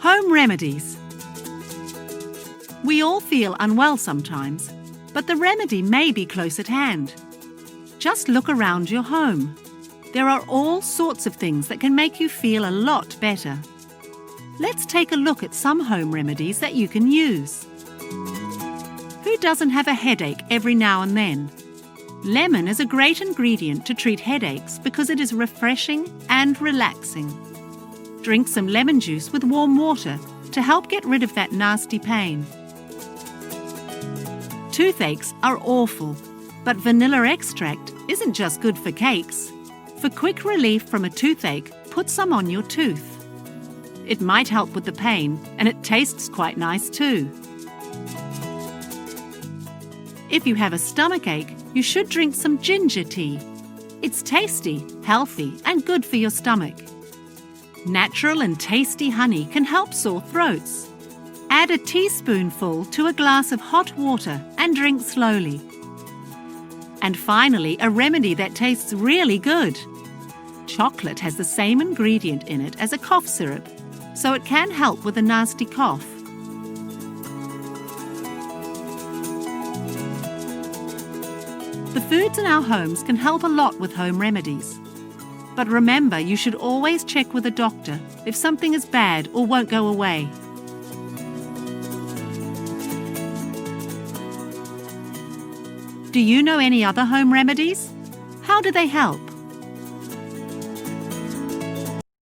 Home remedies. We all feel unwell sometimes, but the remedy may be close at hand. Just look around your home. There are all sorts of things that can make you feel a lot better. Let's take a look at some home remedies that you can use. Who doesn't have a headache every now and then? Lemon is a great ingredient to treat headaches because it is refreshing and relaxing. Drink some lemon juice with warm water to help get rid of that nasty pain. Toothaches are awful, but vanilla extract isn't just good for cakes. For quick relief from a toothache, put some on your tooth. It might help with the pain, and it tastes quite nice too. If you have a stomachache, you should drink some ginger tea. It's tasty, healthy, and good for your stomach. Natural and tasty honey can help sore throats. Add a teaspoonful to a glass of hot water and drink slowly. And finally, a remedy that tastes really good. Chocolate has the same ingredient in it as a cough syrup, so it can help with a nasty cough. The foods in our homes can help a lot with home remedies. But remember, you should always check with a doctor if something is bad or won't go away. Do you know any other home remedies? How do they help?